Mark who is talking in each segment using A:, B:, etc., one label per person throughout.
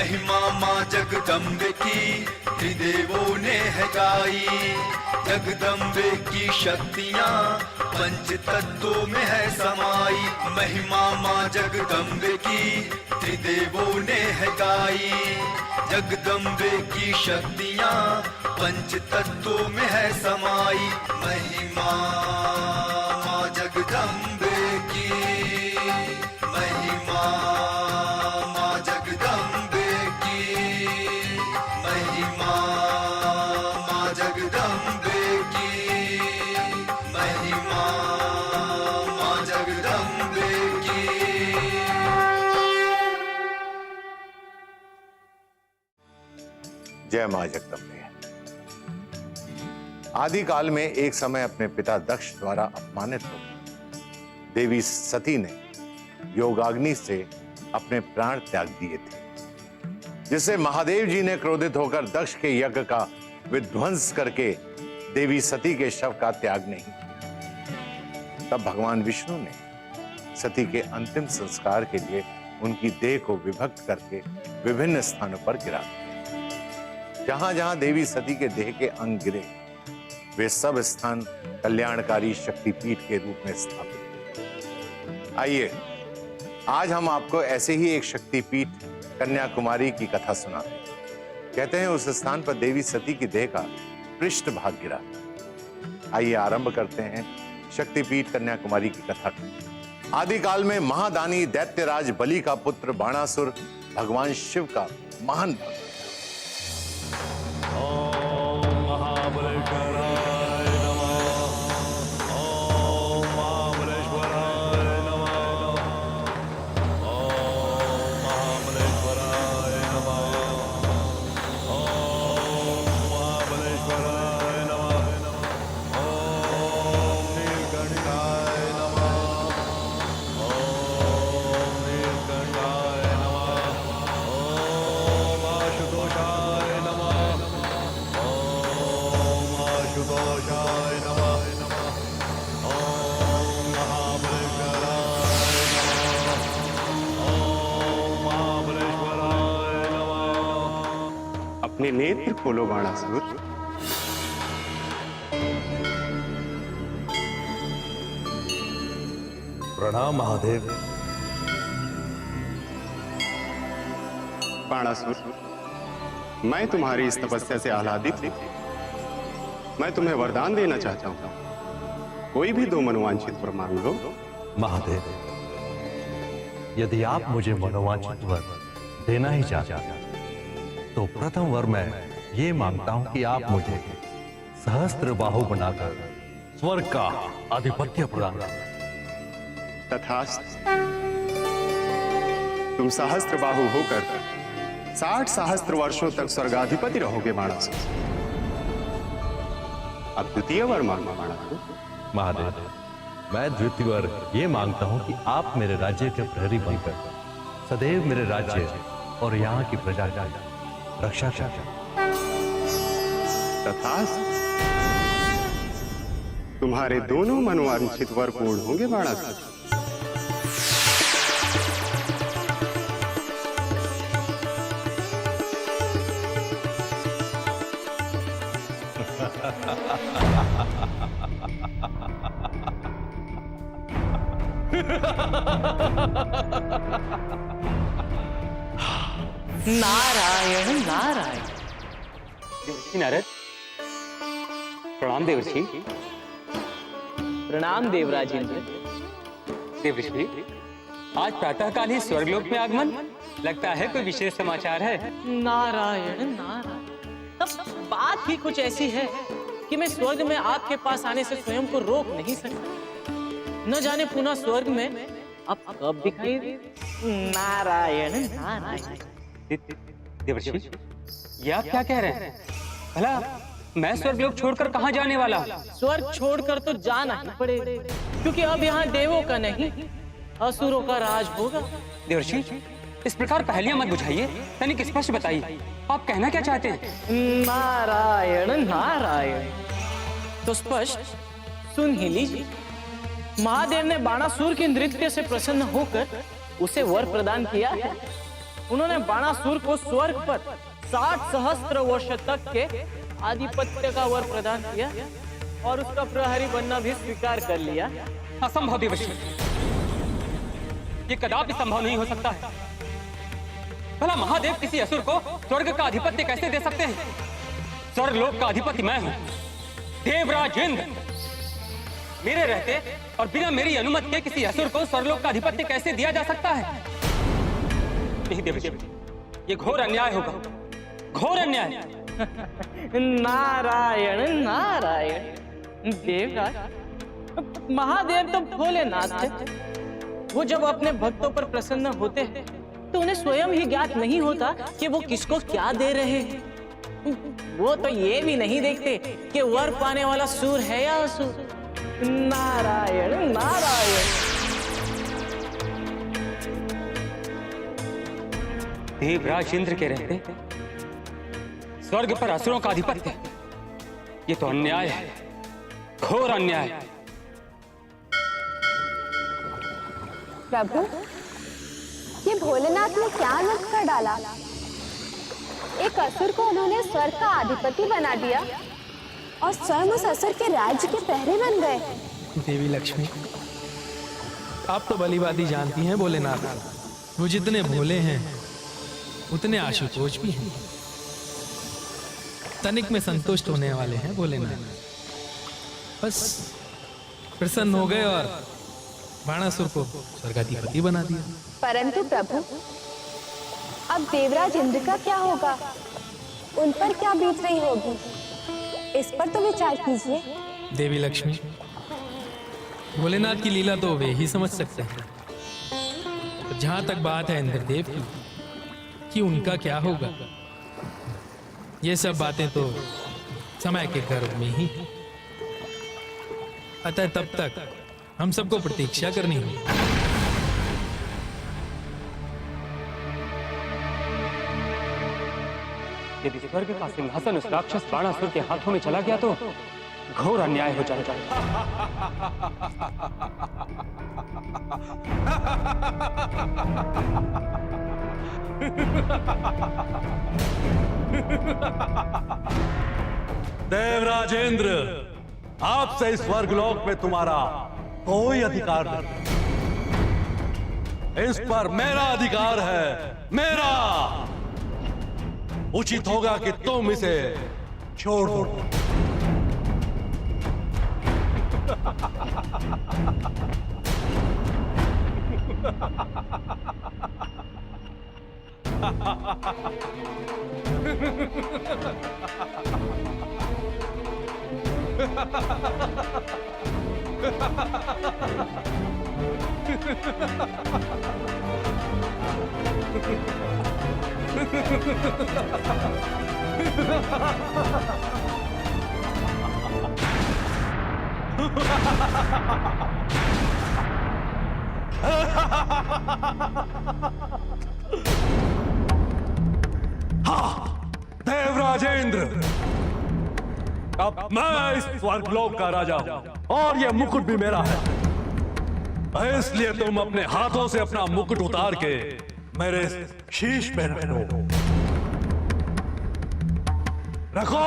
A: महिमा माँ जगदम्बे की त्रिदेवों ने है गाई। जगदम्बे की शक्तियाँ पंच तत्वों में है समाई। महिमा माँ जगदम्बे की त्रिदेवों ने है गाई। जगदम्बे की शक्तियाँ पंच तत्वों में है समाई। महिमा माँ जगदम्बे की, महिमा माँ जगदम्बे की, महिमा माँ जगदम्बे की, महिमा माँ जगदम्बे की।
B: जय मां जगदम्बे। आदिकाल में एक समय अपने पिता दक्ष द्वारा अपमानित होकर देवी सती ने योगाग्नि से अपने प्राण त्याग दिए थे, जिससे महादेव जी ने क्रोधित होकर दक्ष के यज्ञ का विध्वंस करके देवी सती के शव का त्याग नहीं किया। तब भगवान विष्णु ने सती के अंतिम संस्कार के लिए उनकी देह को विभक्त करके विभिन्न स्थानों पर गिरा दिया। जहां जहां देवी सती के देह के अंग गिरे, वे सब स्थान कल्याणकारी शक्तिपीठ के रूप में स्थापित हुए। आइए आज हम आपको ऐसे ही एक शक्तिपीठ कन्याकुमारी की कथा सुनाते हैं। कहते हैं उस स्थान पर देवी सती की देह का पृष्ठ भाग गिरा। आइए आरंभ करते हैं शक्तिपीठ कन्याकुमारी की कथा। आदिकाल में महादानी दैत्यराज बलि का पुत्र बाणासुर भगवान शिव का महान भक्त।
C: अपने नेत्र खोलो बाणासुर।
D: प्रणाम महादेव।
C: बाणासुर, मैं तुम्हारी इस तपस्या से आह्लादित हूं। मैं तुम्हें वरदान देना चाहता हूं। कोई भी दो मनोवांछित वर मांग लो।
D: महादेव, यदि आप मुझे मनोवांछित वर देना ही चाहते हैं तो प्रथम वर मैं ये मांगता हूं कि आप मुझे सहस्त्र बाहु बनाकर स्वर्ग का आधिपत्य प्रदान करें।
C: तथास्तु। तुम सहस्त्र बाहु होकर 60 सहस्त्र वर्षों तक स्वर्गाधिपति रहोगे बाणासुर। अब द्वितीय वर मांगो बाणासुर।
D: महादेव, मैं द्वितीय वर ये मांगता हूं कि आप मेरे राज्य के प्रहरी बनकर सदैव मेरे राज्य और यहाँ की प्रजा की रक्षा करें।
C: तथास्तु। तुम्हारे दोनों मनोवांछित वर पूर्ण होंगे बाणासुर।
E: नारायण नारायण।
F: नारद, प्रणाम देवर्षि।
E: प्रणाम देवराज इंद्र।
F: देवर्षि, आज प्रातःकाल ही स्वर्गलोक में आगमन, लगता है कोई विशेष समाचार है।
E: नारायण नारायण। तब बात ही कुछ ऐसी है कि मैं स्वर्ग में आपके पास आने से स्वयं को रोक नहीं सकता। न जाने पुनः स्वर्ग में अब कब दिखाई दे। नारायण नारायण।
F: देवर्षि, ये आप क्या कह रहे हैं? भला मैं स्वर्गलोक छोड़कर कहाँ जाने वाला हूँ?
E: स्वर्ग छोड़कर तो जाना ही पड़ेगा, क्योंकि अब यहाँ देवों का नहीं असुरों का राज होगा।
F: देवर्षि, इस प्रकार पहेलियां मत बुझाइए, तनिक स्पष्ट बताइए, आप कहना क्या चाहते हैं?
E: नारायण नारायण। तो स्पष्ट सुन ही लीजिए। महादेव ने बाणासुर के नृत्य से प्रसन्न होकर उसे वर प्रदान किया है उन्होंने बाणासुर को स्वर्ग पर 60 सहस्त्र वर्ष तक के आधिपत्य का वर प्रदान किया और उसका प्रहरी बनना भी स्वीकार कर लिया।
F: असंभव देवर्षि, ये कदापि संभव नहीं हो सकता है। भला महादेव किसी असुर को स्वर्ग का आधिपत्य कैसे दे सकते हैं? स्वर्ग लोक का अधिपति मैं हूं, देवराज इंद्र। मेरे रहते और बिना मेरी अनुमति के किसी असुर को स्वर्गलोक का अधिपत्य कैसे दिया जा सकता है? नहीं देवर्षि, ये घोर अन्याय होगा, घोर अन्याय।
E: नारायण नारायण। देवराज, महादेव तो भोलेनाथ थे। वो जब अपने भक्तों पर प्रसन्न होते हैं तो उन्हें स्वयं ही ज्ञात नहीं होता कि वो किसको क्या दे रहे हैं। वो तो ये भी नहीं देखते कि वर पाने वाला सूर है या असुर। नारायण नारायण।
F: देवराज इंद्र के रहते स्वर्ग पर असुरों का आधिपत्य, ये तो अन्याय है, घोर अन्याय।
G: प्रभु, ये भोलेनाथ ने क्या अनर्थ कर डाला? एक असुर को उन्होंने स्वर्ग का अधिपति बना दिया और स्वयं उस असुर के राज्य के पहरे बन गए।
H: देवी लक्ष्मी, आप तो भलीभांति जानती हैं भोलेनाथ, वो जितने भोले हैं उतने आशुतोष भी हैं। तनिक में संतुष्ट होने वाले हैं भोलेनाथ। बस प्रसन्न हो गए और बाणासुर को स्वर्गाधिपति बना दिया।
G: परंतु प्रभु, अब देवराज इंद्र का क्या होगा? उन पर क्या बीत रही होगी? इस पर तो विचार कीजिए।
H: देवी लक्ष्मी, भोलेनाथ की लीला तो वे ही समझ सकते हैं। तो जहां तक बात है इंद्रदेव की कि उनका क्या होगा, ये सब बातें तो समय के गर्भ में ही। अतः तब तक हम सबको प्रतीक्षा करनी होगी।
F: यदि स्वर्ग का सिंहासन उस राक्षस बाणासुर के हाथों में चला गया तो घोर अन्याय हो जाएगा।
I: देवराजेंद्र, आपसे इस स्वर्गलोक में तुम्हारा कोई अधिकार नहीं। इस पर मेरा अधिकार है, मेरा। उचित होगा कि तुम इसे छोड़ दो। देवराजेंद्र, अब मैं इस स्वर्गलोक का राजा हूं और यह मुकुट भी मेरा है। इसलिए तुम अपने हाथों से अपना मुकुट उतार के मेरे शीश पे रखो। रखो।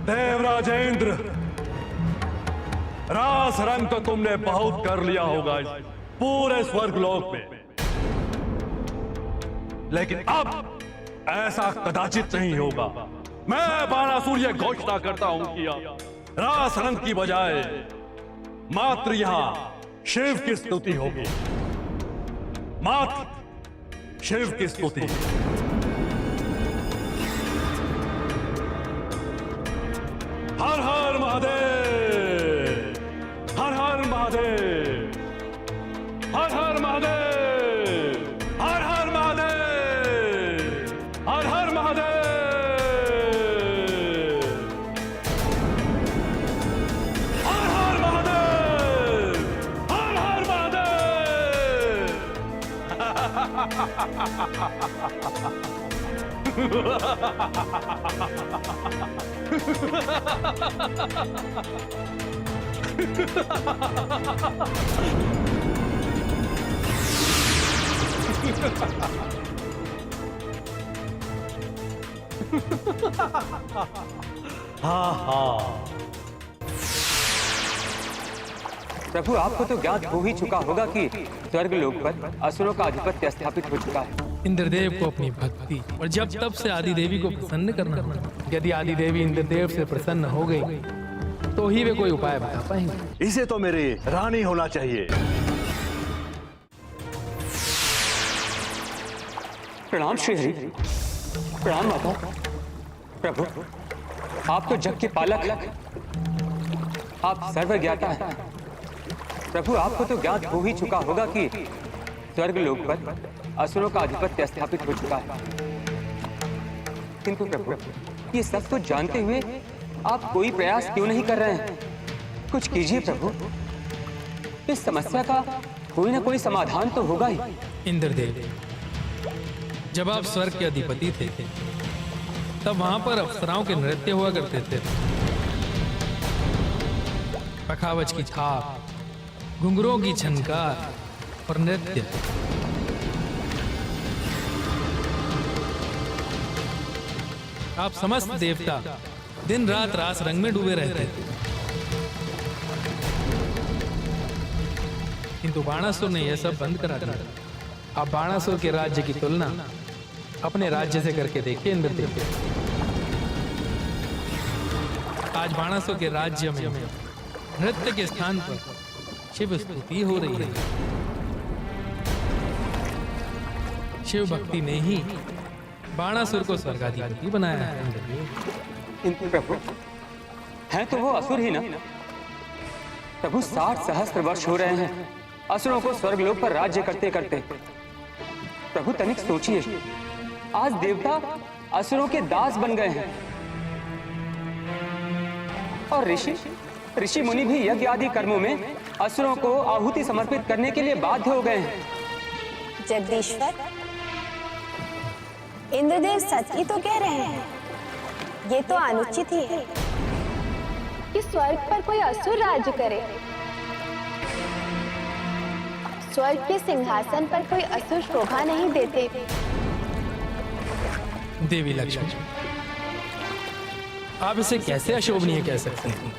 I: देवराजेंद्र, रास रंग तो तुमने बहुत कर लिया होगा इस पूरे स्वर्गलोक में, लेकिन अब ऐसा कदाचित नहीं होगा। मैं बाणासुर यह घोषणा करता हूं कि रास रंग की बजाय मात्र यहां शिव की स्तुति होगी, मात्र शिव की स्तुति। हर हर महादेव, हर हर महादेव, हर हर महादेव,
D: हाँ हाँ,
F: प्रभु आपको तो ज्ञात हो ही चुका होगा कि स्वर्ग लोक पर असुरों का आधिपत्य स्थापित हो चुका है।
H: इंद्रदेव को अपनी भक्ति और जब तब से आदि देवी को प्रसन्न करना होगा। यदि आदि देवी इंद्रदेव से प्रसन्न हो गई तो ही वे कोई उपाय बता पाएंगे।
D: इसे तो मेरी रानी होना चाहिए।
F: प्रणाम श्री हरि, प्रणाम माता। प्रभु आप तो जग के पालक, आप सर्वज्ञाता हैं। प्रभु आपको तो ज्ञात हो ही चुका होगा कि स्वर्ग लोक पर असुरों का आधिपत्य स्थापित हो चुका है। किंतु प्रभु ये सब तो जानते हुए आप कोई प्रयास क्यों नहीं कर रहे हैं? कुछ कीजिए प्रभु, इस समस्या का कोई ना कोई समाधान तो होगा ही।
H: इंद्रदेव, जब आप स्वर्ग के अधिपति थे तब वहां पर अप्सराओं के नृत्य हुआ करते थे। पखावज की छाप, घुंघरों की झनकार और नृत्य। आप समस्त देवता दिन रात रास रंग में डूबे रहते थे। किंतु बाणासुर ने यह सब बंद करा दिया। आप बाणासुर के राज्य की तुलना अपने राज्य से करके देखिए इंद्रदेव। आज बाणासुर के राज्य में नृत्य के स्थान पर शिव स्तुति हो रही है। शिव भक्ति ने ही बाणासुर को स्वर्गाधिपति बनाया है।
F: किंतु प्रभु हैं तो वो असुर ही ना। प्रभु 60 सहस्त्र वर्ष हो रहे हैं असुरों को स्वर्गलोक पर राज्य करते करते। प्रभु तनिक सोचिए, आज देवता असुरों के दास बन गए हैं और ऋषि मुनि भी यज्ञ आदि कर्मों में असुरों को आहुति समर्पित करने के लिए बाध्य हो गए हैं।
G: जगदीश्वर, इंद्रदेव सच ही तो कह रहे हैं। ये तो अनुचित ही है कि स्वर्ग पर कोई असुर राज्य करे। स्वर्ग के सिंहासन पर कोई असुर शोभा नहीं देते।
H: देवी लक्ष्मी, आप इसे कैसे अशोभनीय कह सकते हैं?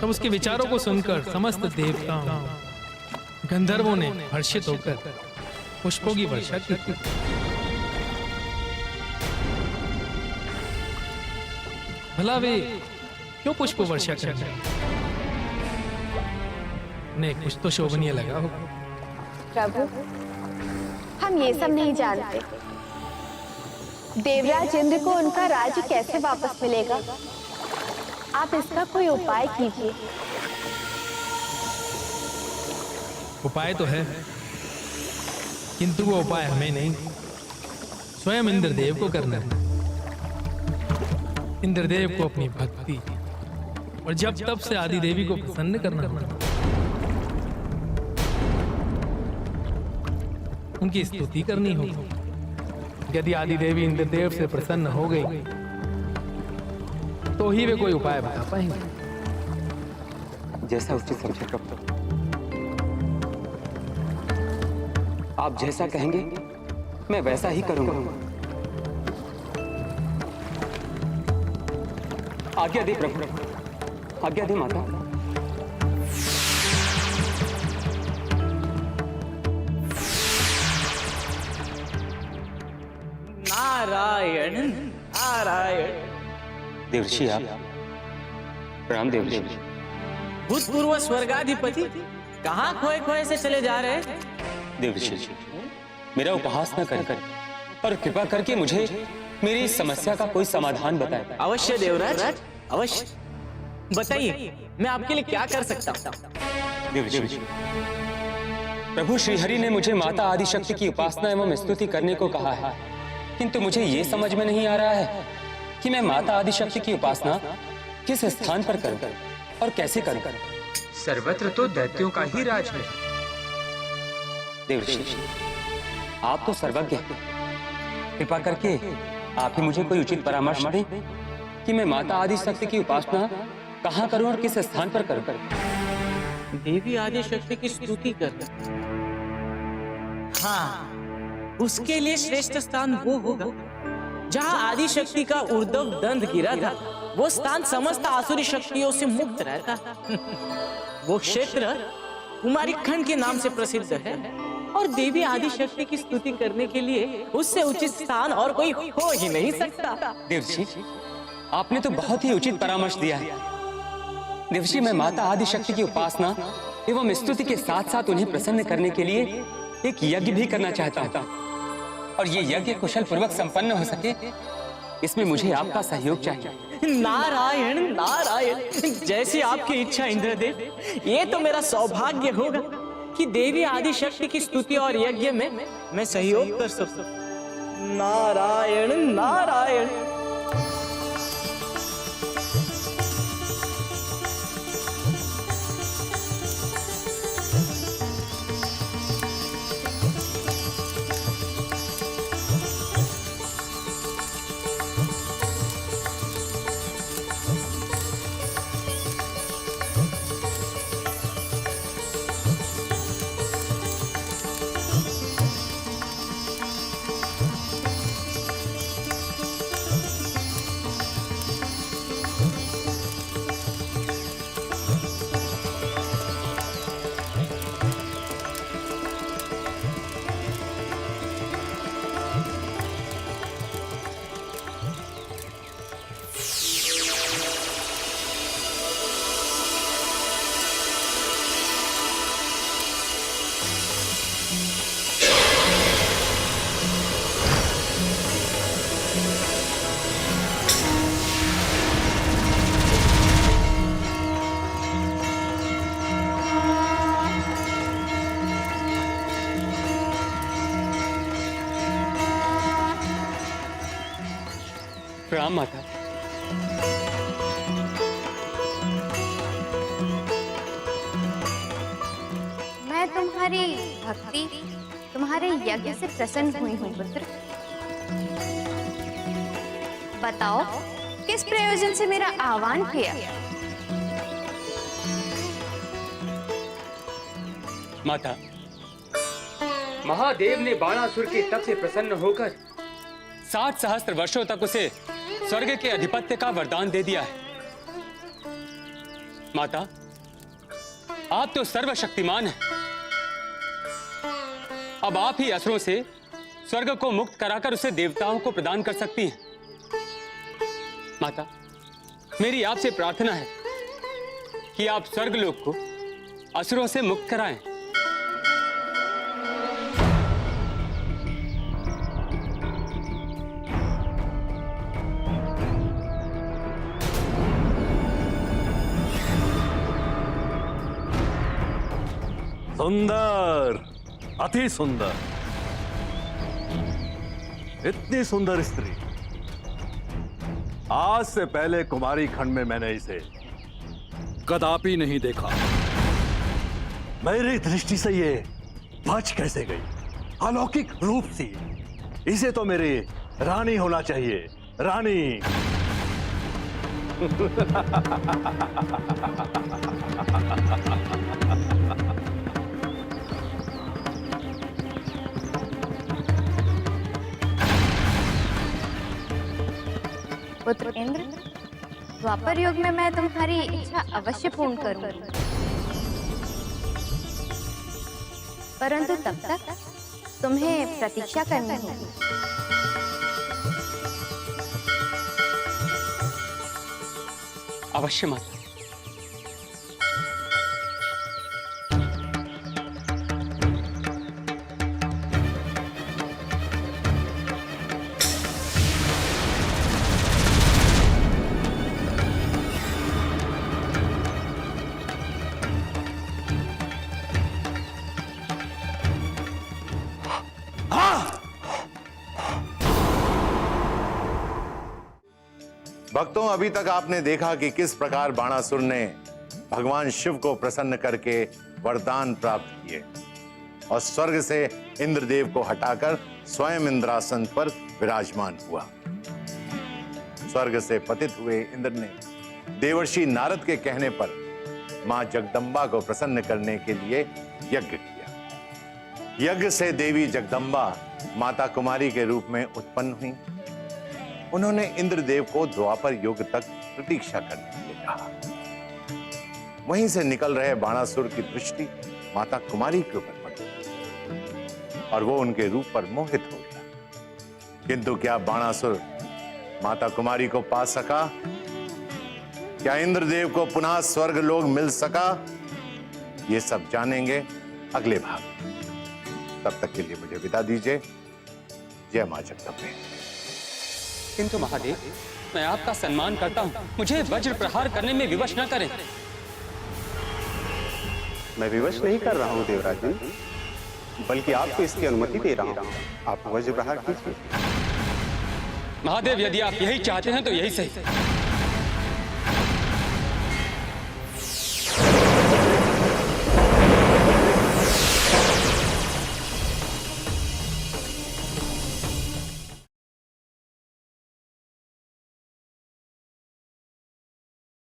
H: तब उसके विचारों को सुनकर समस्त देवताओं गंधर्वों ने हर्षित होकर पुष्पों की वर्षा की। भला वे क्यों पुष्प वर्षा कर रहे हैं? उन्हें कुछ तो शोभनीय लगा होगा।
G: प्रभु, हम ये सब नहीं जानते। देवराज इंद्र को उनका राज्य कैसे वापस मिलेगा? आप इसका कोई उपाय कीजिए।
H: उपाय तो है, किंतु वो उपाय हमें नहीं, स्वयं इंद्रदेव को करना है। इंद्रदेव को अपनी भक्ति और जब तब से आदि देवी को प्रसन्न करना है। उनकी स्तुति करनी होगी। यदि आदि देवी इंद्रदेव से प्रसन्न हो गई तो ही वे कोई उपाय बता पाएंगे।
F: जैसा उचित समझे प्रभु, आप जैसा कहेंगे मैं वैसा ही करूंगा। आज्ञा दे प्रभु, आज्ञा दे माता।
E: नारायण नारायण।
F: देवर्षि आप, प्रणाम देवर्षि।
E: भूतपूर्व स्वर्गाधिपति कहाँ खोए खोए से चले जा रहे हैं?
F: देवर्षि, मेरा उपहास न कर और कृपा करके मुझे मेरी इस समस्या का कोई समाधान बताएं।
E: अवश्य देवराज, अवश्य बताइए, मैं आपके लिए क्या कर सकता हूँ?
F: देवर्षि, प्रभु श्रीहरि ने मुझे माता आदिशक्ति की उपासना एवं स्तुति करने को कहा है, किंतु मुझे ये समझ में नहीं आ रहा है कि मैं माता आदिशक्ति की उपासना किस स्थान पर करूं और कैसे करूं। सर्वत्र तो दैत्यों का ही राज है। देवर्षि, आप तो सर्वज्ञ हैं। कृपा करके आप ही मुझे कोई उचित परामर्श दें कि मैं माता आदि शक्ति की उपासना कहाँ करूं और किस स्थान पर करूं।
E: देवी आदि शक्ति की स्तुति कर। हाँ, उसके लिए श्रेष्ठ स्थान वो होगा जहाँ आदि शक्ति का ऊर्ध्व दंड गिरा था। वो स्थान समस्त आसुरी शक्तियों से मुक्त रहता है। वो क्षेत्र कुमारी खंड के नाम से प्रसिद्ध है और देवी आदि शक्ति की स्तुति करने के लिए उससे उचित स्थान और कोई हो ही नहीं सकता।
F: देवर्षि, आपने तो बहुत ही उचित परामर्श दिया है। देवर्षि, मैं माता आदि शक्ति की उपासना एवं स्तुति के साथ साथ उन्हें प्रसन्न करने के लिए एक यज्ञ भी करना चाहता हूँ, और ये यज्ञ कुशल पूर्वक संपन्न हो सके, इसमें मुझे आपका सहयोग चाहिए।
E: नारायण नारायण, जैसी आपकी इच्छा इंद्रदेव। ये तो मेरा सौभाग्य होगा कि देवी आदि शक्ति की स्तुति और यज्ञ में मैं सहयोग कर सकूं। नारायण नारायण।
F: प्रणाम माता।
G: मैं तुम्हारी भक्ति, तुम्हारे यज्ञ से प्रसन्न हुई हूँ पुत्र। बताओ, किस प्रयोजन से मेरा आह्वान किया?
F: माता, महादेव ने बाणासुर के तप से प्रसन्न होकर 60 सहस्त्र वर्षों तक उसे स्वर्ग के अधिपत्य का वरदान दे दिया है। माता, आप तो सर्वशक्तिमान हैं। अब आप ही असुरों से स्वर्ग को मुक्त कराकर उसे देवताओं को प्रदान कर सकती हैं। माता, मेरी आपसे प्रार्थना है कि आप स्वर्गलोक को असुरों से मुक्त कराएं।
I: सुंदर, अति सुंदर। इतनी सुंदर स्त्री आज से पहले कुमारी खंड में मैंने इसे कदापि नहीं देखा। मेरी दृष्टि से ये बच कैसे गई? अलौकिक रूप सी। इसे तो मेरी रानी होना चाहिए, रानी।
G: पुत्र इंद्र, द्वापर युग में मैं तुम्हारी इच्छा अवश्य पूर्ण करूंगी, परंतु तब तक तुम्हें प्रतीक्षा करनी होगी।
F: अवश्य माता।
B: भक्तों, अभी तक आपने देखा कि किस प्रकार बाणासुर ने भगवान शिव को प्रसन्न करके वरदान प्राप्त किए। और स्वर्ग से इंद्रदेव को हटाकर स्वयं इंद्रासन पर विराजमान हुआ। स्वर्ग से पतित हुए इंद्र ने देवर्षि नारद के कहने पर मां जगदम्बा को प्रसन्न करने के लिए यज्ञ किया। यज्ञ से देवी जगदम्बा माता कुमारी के रूप में उत्पन्न हुई। उन्होंने इंद्रदेव को द्वापर युग तक प्रतीक्षा करने के लिए कहा। वहीं से निकल रहे बाणासुर की दृष्टि माता कुमारी के ऊपर पड़ी और वो उनके रूप पर मोहित हो गया। किंतु क्या बाणासुर माता कुमारी को पा सका? क्या इंद्रदेव को पुनः स्वर्ग लोक मिल सका? ये सब जानेंगे अगले भाग में। तब तक के लिए मुझे विदा दीजिए। जय मां जगदम्बे।
F: किंतु महादेव, मैं आपका सम्मान करता हूँ, मुझे वज्र प्रहार करने में विवश न करें।
C: मैं विवश नहीं कर रहा हूं देवराज, बल्कि आपको इसकी अनुमति दे रहा हूं। आप वज्र प्रहार कीजिए।
F: महादेव, यदि आप यही चाहते हैं तो यही सही।